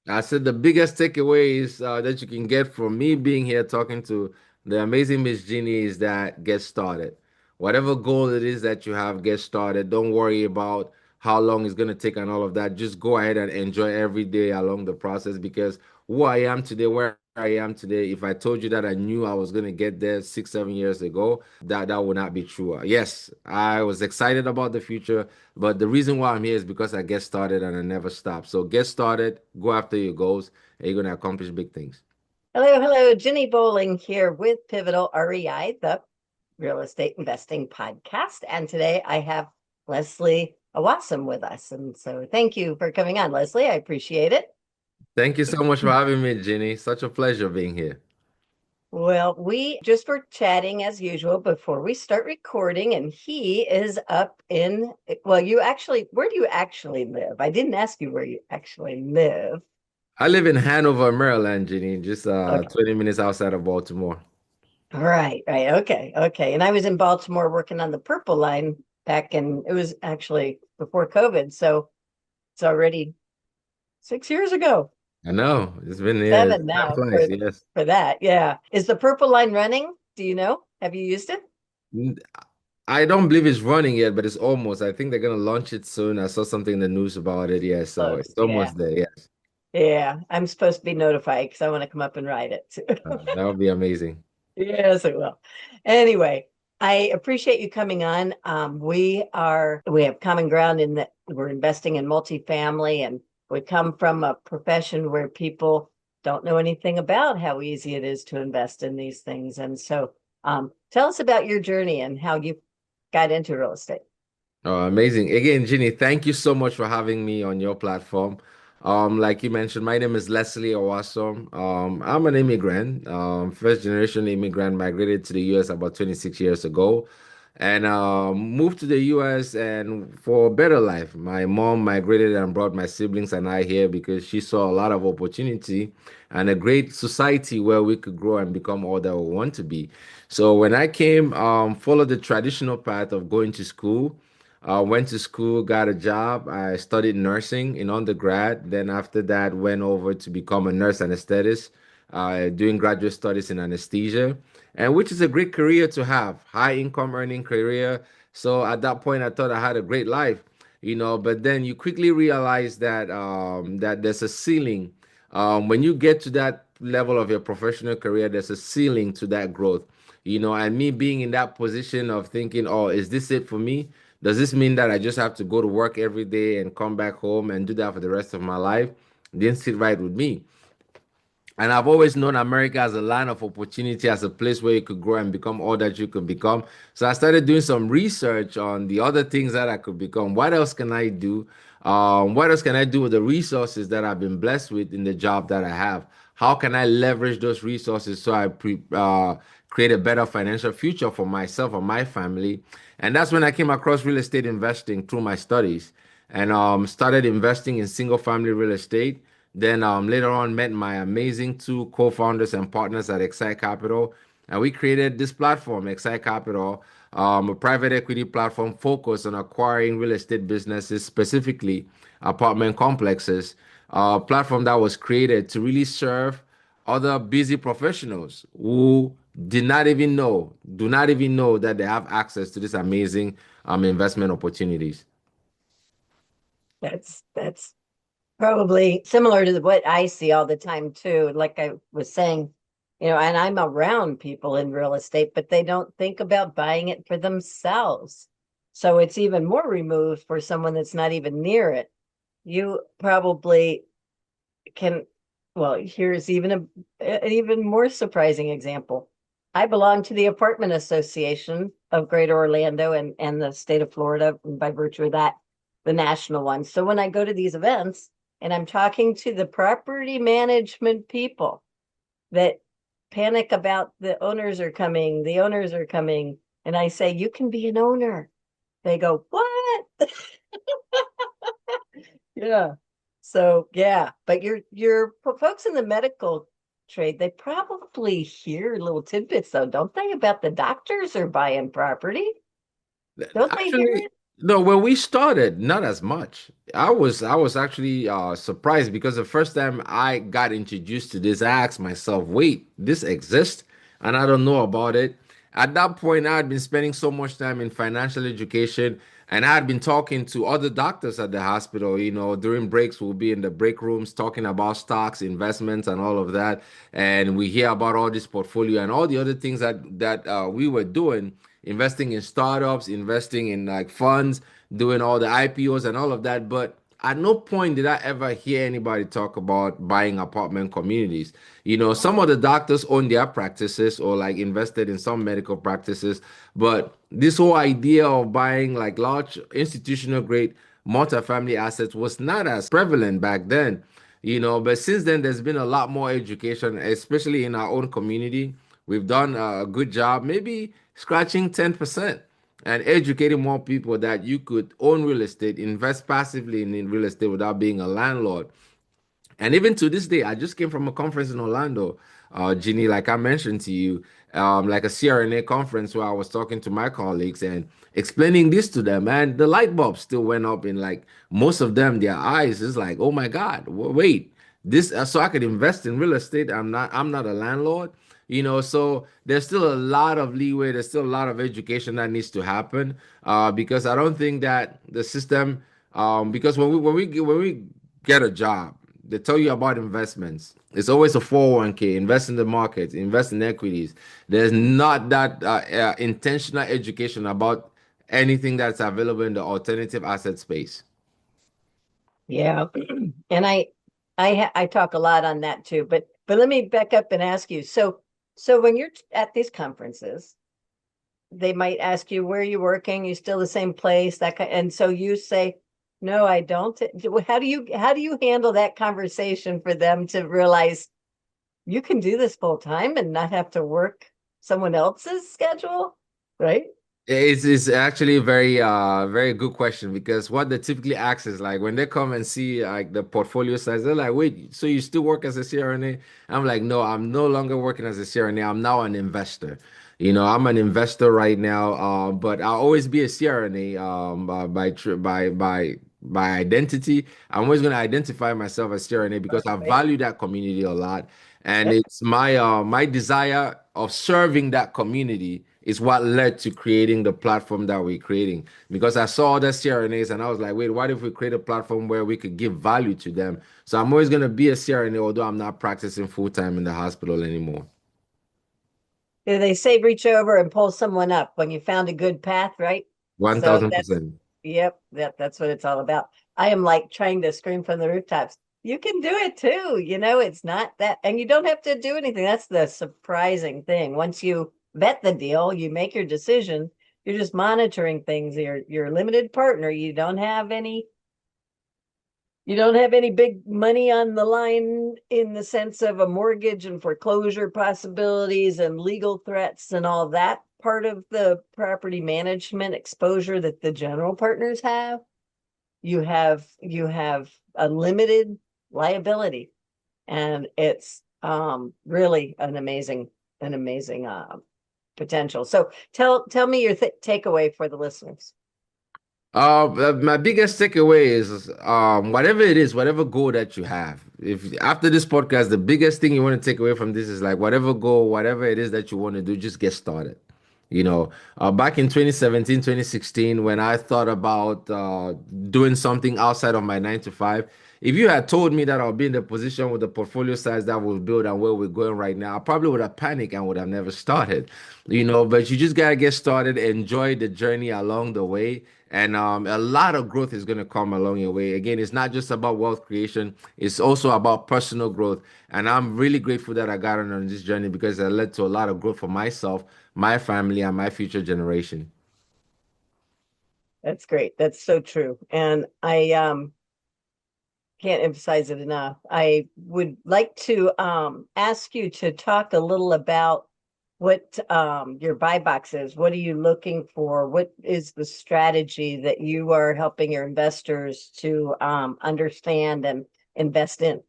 I said the biggest takeaway is that you can get from me being here talking to the amazing Miss Ginny is that get started. Whatever goal it is that you have, get started. Don't worry about how long it's going to take and all of that. Just go ahead and enjoy every day along the process because who I am today, where I am today, if I told you that I knew I was going to get there 6, 7 years ago, that would not be true. Yes, I was excited about the future, but the reason why I'm here is because I get started and I never stop. So get started, go after your goals, and you're going to accomplish big things. Hello, hello. Ginny Bolling here with Pivotal REI, the real estate investing podcast. And today I have Leslie Awasom with us. And so thank you for coming on, Leslie. I appreciate it. Thank you so much for having me, Ginny. Such a pleasure being here. Well, we just were chatting as usual before we start recording, and he is up in, well, where do you actually live? I didn't ask you where you actually live. I live in Hanover, Maryland, Ginny, just Okay. 20 minutes outside of Baltimore. Right, right. Okay, okay. And I was in Baltimore working on the Purple Line it was actually before COVID. So it's already 6 years ago, I know. It's been, yeah, seven time now flies, yes. for that. Yeah. Is the Purple Line running? Do you know? Have you used it? N- I don't believe it's running yet, but it's almost. I think they're going to launch it soon. I saw something in the news about it. Yeah, so Close. it's Yeah. almost there. Yes. Yeah. I'm supposed to be notified because I want to come up and ride it. That would be amazing. Yes, it will. Anyway, I appreciate you coming on. We have common ground in that we're investing in multifamily, and we come from a profession where people don't know anything about how easy it is to invest in these things. And so, tell us about your journey and how you got into real estate. Oh, amazing. Again, Ginny, thank you so much for having me on your platform. Like you mentioned, my name is Leslie Awasom. I'm an immigrant, first generation immigrant, migrated to the US about 26 years ago and moved to the US and for a better life. My mom migrated and brought my siblings and I here because she saw a lot of opportunity and a great society where we could grow and become all that we want to be. So when I came, followed the traditional path of going to school. Went to school, got a job. I studied nursing in undergrad. Then after that, went over to become a nurse anesthetist, doing graduate studies in anesthesia, and which is a great career to have, high income earning career. So at that point, I thought I had a great life, But then you quickly realize that there's a ceiling. When you get to that level of your professional career, there's a ceiling to that growth, And me being in that position of thinking, oh, is this it for me? Does this mean that I just have to go to work every day and come back home and do that for the rest of my life? Didn't sit right with me. And I've always known America as a land of opportunity, as a place where you could grow and become all that you could become. So I started doing some research on the other things that I could become. What else can I do? What else can I do with the resources that I've been blessed with in the job that I have? How can I leverage those resources so create a better financial future for myself and my family? And that's when I came across real estate investing through my studies and started investing in single family real estate. Then later on met my amazing two co-founders and partners at XSITE Capital, and we created this platform, XSITE Capital, a private equity platform focused on acquiring real estate businesses, specifically apartment complexes. A platform that was created to really serve other busy professionals who do not even know that they have access to these amazing investment opportunities. That's probably similar to what I see all the time too. Like I was saying, and I'm around people in real estate, but they don't think about buying it for themselves. So it's even more removed for someone that's not even near it. You probably can, well, here's an even more surprising example. I belong to the Apartment Association of Greater Orlando and the state of Florida, and by virtue of that, the national one. So when I go to these events and I'm talking to the property management people that panic about the owners are coming, and I say, you can be an owner. They go, what? Yeah. So yeah, but your folks in the medical trade, they probably hear little tidbits though, don't they, about the doctors are buying property? Don't they hear Actually, it? No, when we started, not as much. I was actually surprised because the first time I got introduced to this, I asked myself, wait, this exists and I don't know about it. At that point, I had been spending so much time in financial education and I had been talking to other doctors at the hospital. During breaks, we'll be in the break rooms talking about stocks, investments, and all of that. And we hear about all this portfolio and all the other things that we were doing, investing in startups, investing in like funds, doing all the IPOs and all of that. But at no point did I ever hear anybody talk about buying apartment communities. Some of the doctors own their practices or like invested in some medical practices, but this whole idea of buying like large institutional grade multifamily assets was not as prevalent back then. But since then, there's been a lot more education, especially in our own community. We've done a good job, maybe scratching 10% and educating more people that you could own real estate, invest passively in real estate without being a landlord. And even to this day, I just came from a conference in Orlando, Ginny, like I mentioned to you, like a CRNA conference where I was talking to my colleagues and explaining this to them. And the light bulb still went up in like most of them, their eyes is like, oh my God, wait, this, so I could invest in real estate. I'm not a landlord. So there's still a lot of leeway. There's still a lot of education that needs to happen, because I don't think that the system, because when we get a job, they tell you about investments. It's always a 401k, invest in the market, invest in equities. There's not that intentional education about anything that's available in the alternative asset space. Yeah. And I talk a lot on that too, but let me back up and ask you. So when you're at these conferences, they might ask you where you're working, you still the same place, that kind, and so you say, no, I don't. How do you handle that conversation for them to realize you can do this full time and not have to work someone else's schedule, right? It's actually a very good question because what they typically ask is like when they come and see like the portfolio size, they're like, wait, so you still work as a CRNA? I'm like, no, I'm no longer working as a CRNA. I'm now an investor. I'm an investor right now, but I'll always be a CRNA by identity. I'm always going to identify myself as CRNA because I Right. value that community a lot, and Yep. it's my desire of serving that community is what led to creating the platform that we're creating. Because I saw other CRNAs and I was like, wait, what if we create a platform where we could give value to them? So I'm always going to be a CRNA, although I'm not practicing full time in the hospital anymore. Yeah, they say reach over and pull someone up when you found a good path, right? So that's, 1000%. yep, that's what it's all about. I am like trying to scream from the rooftops. You can do it too. It's not that, and you don't have to do anything. That's the surprising thing. Once you vet the deal, you make your decision. You're just monitoring things. You're a limited partner. You don't have any big money on the line in the sense of a mortgage and foreclosure possibilities and legal threats and all that part of the property management exposure that the general partners have. You have a limited liability, and it's really an amazing potential. So tell me your takeaway for the listeners. My biggest takeaway is whatever it is, whatever goal that you have. If after this podcast, the biggest thing you want to take away from this is like whatever goal, whatever it is that you want to do, just get started. Back in 2017, 2016, when I thought about doing something outside of my 9 to 5, if you had told me that I'll be in the position with the portfolio size that we'll build and where we're going right now, I probably would have panicked and would have never started. But you just gotta get started, enjoy the journey along the way, and a lot of growth is going to come along your way. Again, it's not just about wealth creation, it's also about personal growth. And I'm really grateful that I got on this journey because it led to a lot of growth for myself, my family, and my future generation. That's great. That's so true. And I can't emphasize it enough. I would like to ask you to talk a little about what your buy box is. What are you looking for? What is the strategy that you are helping your investors to understand and invest in?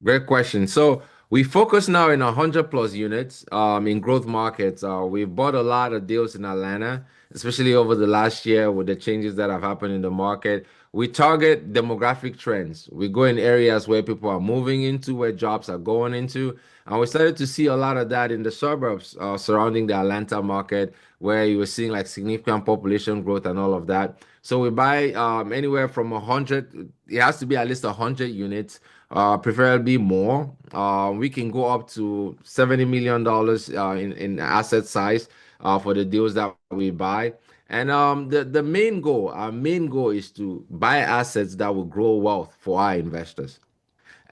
Great question. So we focus now in 100 plus units in growth markets. We've bought a lot of deals in Atlanta. especially over the last year with the changes that have happened in the market. We target demographic trends. We go in areas where people are moving into, where jobs are going into. And we started to see a lot of that in the suburbs surrounding the Atlanta market, where you were seeing like significant population growth and all of that. So we buy anywhere from 100, it has to be at least 100 units, preferably more. We can go up to $70 million in asset size for the deals that we buy. And the main goal, our main goal is to buy assets that will grow wealth for our investors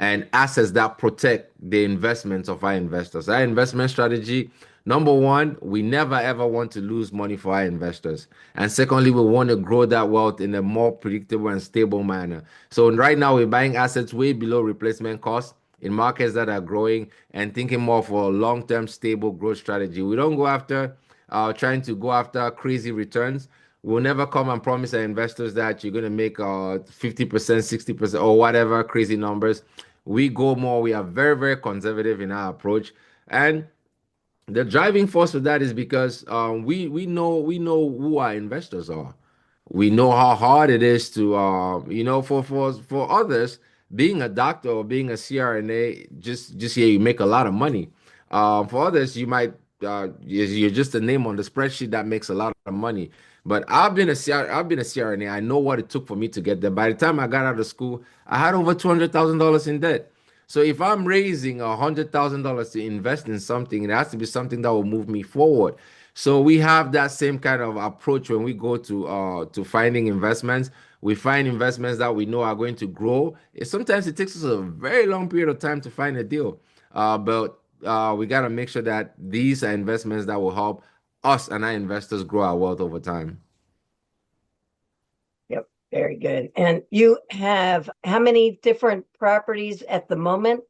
and assets that protect the investments of our investors. Our investment strategy, number one, we never ever want to lose money for our investors. And secondly, we want to grow that wealth in a more predictable and stable manner. So right now, we're buying assets way below replacement cost in markets that are growing and thinking more for a long-term stable growth strategy. We don't go after trying to go after crazy returns. We'll never come and promise our investors that you're going to make 50%, 60%, or whatever crazy numbers. We go more, we are very, very conservative in our approach. And the driving force for that is because we know who our investors are. We know how hard it is to for others, being a doctor or being a CRNA, just yeah, you make a lot of money. For others, you might you're just a name on the spreadsheet that makes a lot of money. But I've been a CRNA. I know what it took for me to get there. By the time I got out of school, I had over $200,000 in debt. So if I'm raising $100,000 to invest in something, it has to be something that will move me forward. So we have that same kind of approach when we go to finding investments. We find investments that we know are going to grow. Sometimes it takes us a very long period of time to find a deal, but we got to make sure that these are investments that will help us and our investors grow our wealth over time. Yep, very good. And you have how many different properties at the moment?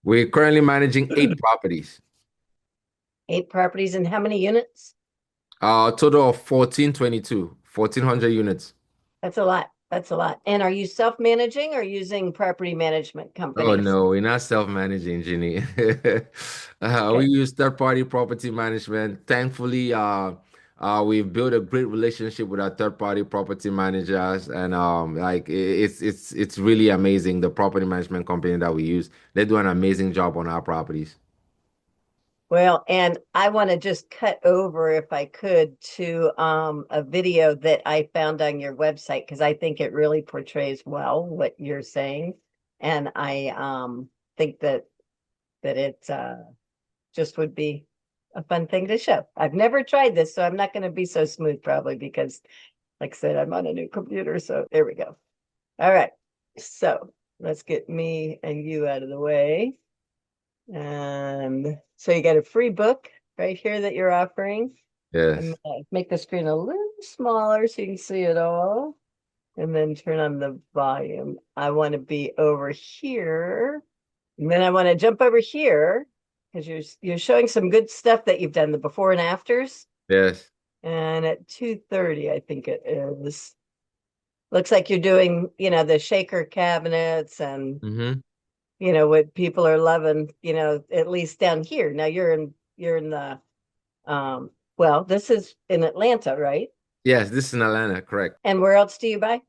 We're currently managing 8 properties, 8 properties and how many units? total of 1422, 1,400 units. That's a lot. That's a lot. And are you self-managing or using property management Oh companies? no, we're not self-managing, Ginny. We Okay. use third-party property management. Thankfully, we've built a great relationship with our third-party property managers, and it's really amazing. The property management company that we use, they do an amazing job on our properties. Well, and I want to just cut over, if I could, to a video that I found on your website because I think it really portrays well what you're saying, and I think that it just would be a fun thing to show. I've never tried this, so I'm not going to be so smooth probably because, like I said, I'm on a new computer. So there we go. All right, so let's get me and you out of the way. And so you got a free book right here that you're offering. I'm Yes, gonna make the screen a little smaller so you can see it all. And then turn on the volume. I want to be over here. And then I want to jump over here because you're showing some good stuff that you've done, the before and afters. yes. And at 2:30, I think it is. Looks like you're doing, the shaker cabinets and Mm-hmm. what people are loving, at least down here. Now you're in the well, this is in Atlanta, right? Yes, this is in Atlanta, correct. And where else do you buy?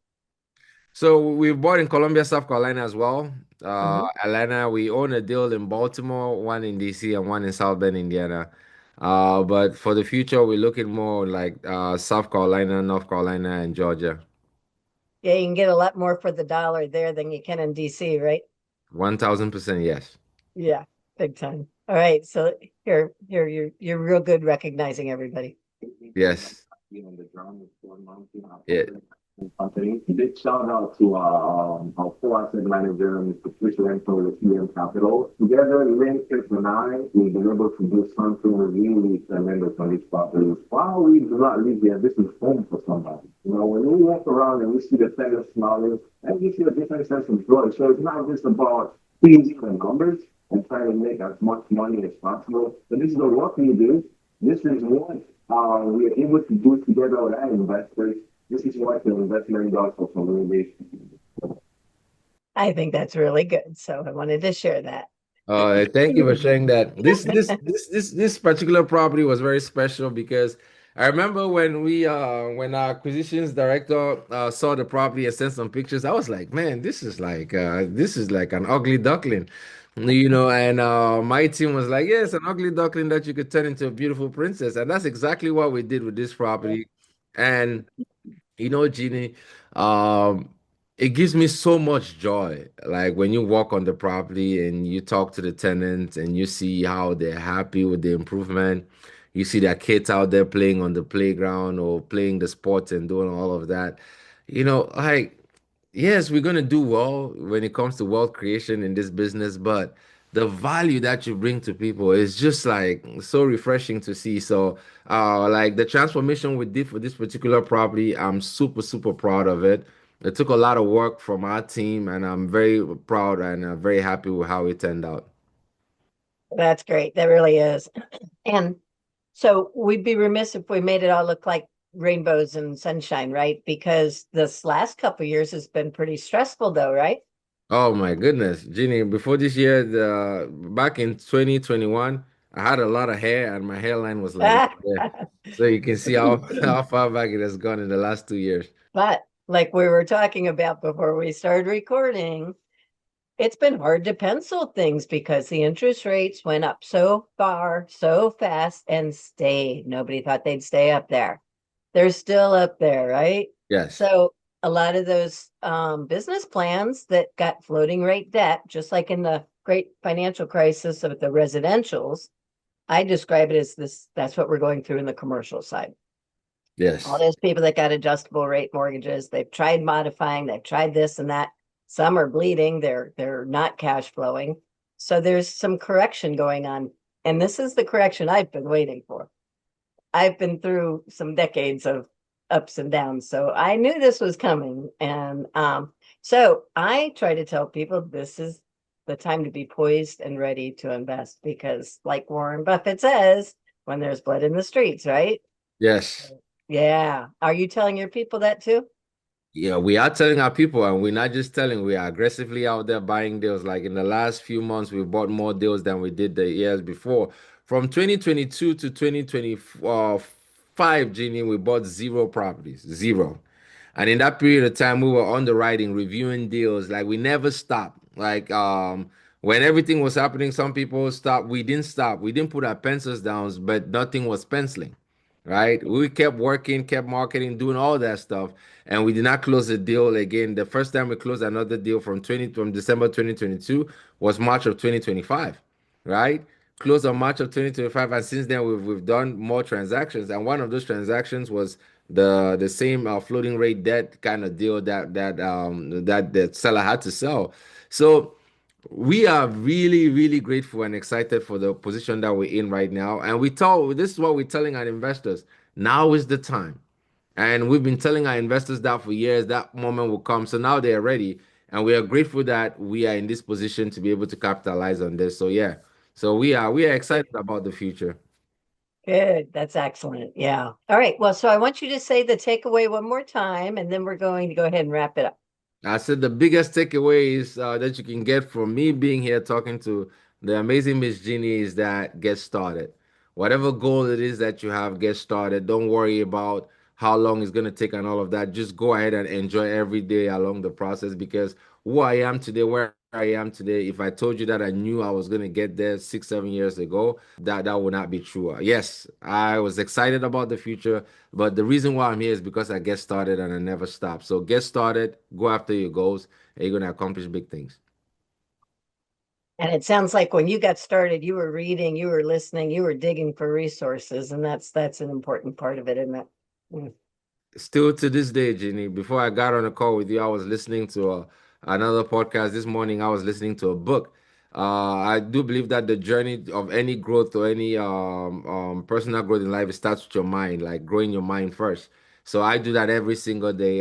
So we bought in Columbia, South Carolina as well. Hmm. Atlanta, we own a deal in Baltimore, one in DC, and one in South Bend, Indiana. But for the future, we're looking more like South Carolina, North Carolina, and Georgia. Yeah, you can get a lot more for the dollar there than you can in DC, right? 1,000% yes. Yeah, big time. All right, so here you're real good recognizing everybody. Yes. Yeah. Company. Big shout out to our co-asset manager, Mr. Fisher, and for the CM Capital. Together, Lynn, Chris, and I, we've been able to do something really tremendous on these properties. While we do not live here, this is home for somebody. When we walk around and we see the tenants smiling, that gives you a different sense of joy. So it's not just about pleasing the numbers and trying to make as much money as possible, but this is the work we do. This is what we are able to do together with our investors. This is what the investment does for communities. I think that's really good. So I wanted to share that. Thank you for sharing that. This particular property was very special because I remember when our acquisitions director saw the property and sent some pictures. I was like, man, this is like an ugly duckling, you know. And my team was like, yes, an ugly duckling that you could turn into a beautiful princess, and that's exactly what we did with this property. And you know, Jeannie, um, it gives me so much joy. Like when you walk on the property and you talk to the tenants and you see how they're happy with the improvement. You see their kids out there playing on the playground or playing the sports and doing all of that. You know, like yes, we're gonna do well when it comes to wealth creation in this business, but the value that you bring to people is just like so refreshing to see. So, like the transformation we did for this particular property, I'm super, super proud of it. It took a lot of work from our team, and I'm very proud and very happy with how it turned out. That's great. That really is. And so we'd be remiss if we made it all look like rainbows and sunshine, right? Because this last couple of years has been pretty stressful, though, right? Oh my goodness, Ginny, before this year, back in 2021, I had a lot of hair and my hairline was like right there. So you can see how, how far back it has gone in the last 2 years. But like we were talking about before we started recording, it's been hard to pencil things because the interest rates went up so far, so fast, and stayed. Nobody thought they'd stay up there. They're still up there, right? Yes. So a lot of those business plans that got floating rate debt, just like in the great financial crisis of the residentials, I describe it as this, that's what we're going through in the commercial side. All Yes. those people that got adjustable rate mortgages, they've tried modifying, they've tried this and that. Some are bleeding, they're not cash flowing. So there's some correction going on. And this is the correction I've been waiting for. I've been through some decades of ups and downs, so I knew this was coming. And so I try to tell people this is the time to be poised and ready to invest because, like Warren Buffett says, when there's blood in the streets, right? Yes. Yeah. Are you telling your people that too? Yeah, we are telling our people, and we're not just telling, we are aggressively out there buying deals. Like in the last few months, we bought more deals than we did the years before. From 2022 to 2025, Genie, we bought zero properties, zero. And in that period of time, we were underwriting, reviewing deals. Like we never stopped. Like when everything was happening, some people stopped. We didn't stop. We didn't put our pencils down, but nothing was penciling. Right? We kept working, kept marketing, doing all that stuff, and we did not close the deal again. The first time we closed another deal from December 2022 was March of 2025. Right? Closed on March of 2025, and since then we've done more transactions. And one of those transactions was the same floating rate debt kind of deal that the seller had to sell. So we are really, really grateful and excited for the position that we're in right now. And this is what we're telling our investors. Now is the time. And we've been telling our investors that for years, that moment will come. So now they're ready. And we are grateful that we are in this position to be able to capitalize on this. So yeah. So we are excited about the future. Good. That's excellent. Yeah. All right. Well, so I want you to say the takeaway one more time, and then we're going to go ahead and wrap it up. I said the biggest takeaways that you can get from me being here talking to the amazing Miss Jeannie is that get started. Whatever goal it is that you have, get started. Don't worry about how long it's going to take and all of that. Just go ahead and enjoy every day along the process because who I am today, where I am today, if I told you that I knew I was going to get there 6, 7 years ago, that would not be true. Yes, I was excited about the future. But the reason why I'm here is because I get started and I never stop. So get started, go after your goals, and you're going to accomplish big things. And it sounds like when you got started, you were reading, you were listening, you were digging for resources, and that's an important part of it, isn't it? Mm. Still to this day, Ginny, before I got on a call with you, I was listening to another podcast this morning. I was listening to a book. I do believe that the journey of any growth or any personal growth in life, it starts with your mind, like growing your mind first. So I do that every single day.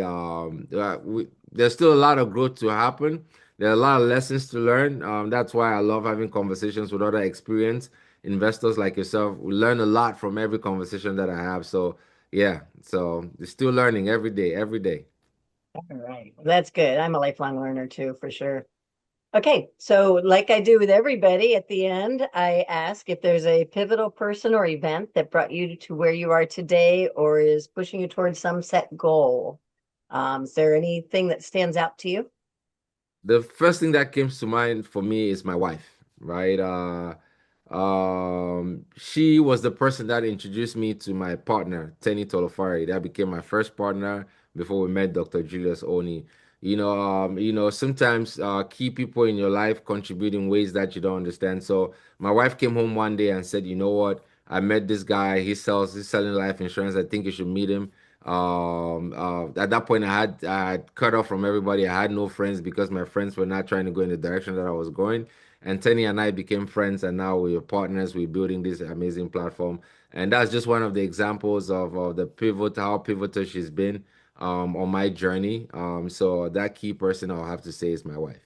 There's still a lot of growth to happen. There are a lot of lessons to learn. That's why I love having conversations with other experienced investors like yourself. We learn a lot from every conversation that I have. So yeah, so you're still learning every day, every day. All right. Well, that's good. I'm a lifelong learner too, for sure. Okay, so like I do with everybody at the end, I ask if there's a pivotal person or event that brought you to where you are today or is pushing you towards some set goal. Is there anything that stands out to you? The first thing that comes to mind for me is my wife, right? She was the person that introduced me to my partner, Tenny Tolofari. That became my first partner before we met Dr. Julius Oni. Sometimes key people in your life contribute in ways that you don't understand. So my wife came home one day and said, "You know what? I met this guy. He's selling life insurance. I think you should meet him." At that point, I had cut off from everybody. I had no friends because my friends were not trying to go in the direction that I was going. And Tenny and I became friends, and now we are partners. We're building this amazing platform, and that's just one of the examples of the pivot, how pivotal she's been on my journey. So that key person I'll have to say is my wife.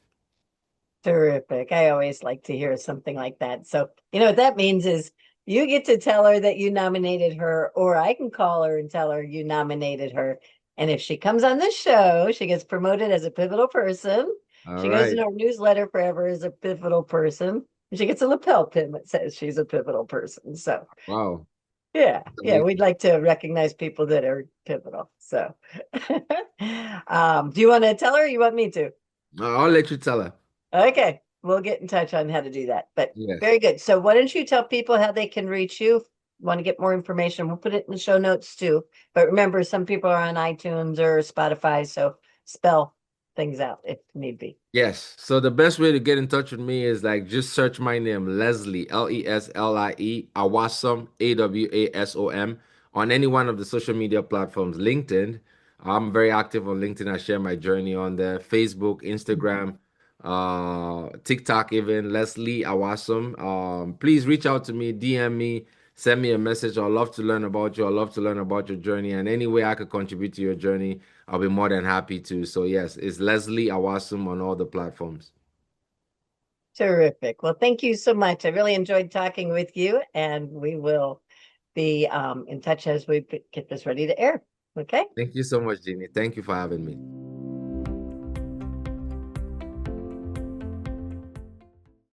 Terrific. I always like to hear something like that. So, what that means is you get to tell her that you nominated her, or I can call her and tell her you nominated her. And if she comes on this show, she gets promoted as a pivotal person. All She goes right. in our newsletter forever as a pivotal person. And she gets a lapel pin that says she's a pivotal person. So, Wow. yeah, we'd like to recognize people that are pivotal. So, do you want to tell her or you want me to? I'll let you tell her. Okay, we'll get in touch on how to do that. But Yes. very good. So why don't you tell people how they can reach you? Want to get more information? We'll put it in the show notes too. But remember, some people are on iTunes or Spotify, so spell things out if need be. Yes. So the best way to get in touch with me is like just search my name, Leslie, Leslie, Awasom, Awasom, on any one of the social media platforms. LinkedIn. I'm very active on LinkedIn. I share my journey on there. Facebook, Instagram, TikTok, even Leslie Awasom. Please reach out to me, DM me, send me a message. I'd love to learn about you. I'd love to learn about your journey, and any way I could contribute to your journey, I'll be more than happy to. So yes, it's Leslie Awasom on all the platforms. Terrific. Well, thank you so much. I really enjoyed talking with you, and we will be in touch as we get this ready to air. Okay. Thank you so much, Jeannie. Thank you for having me.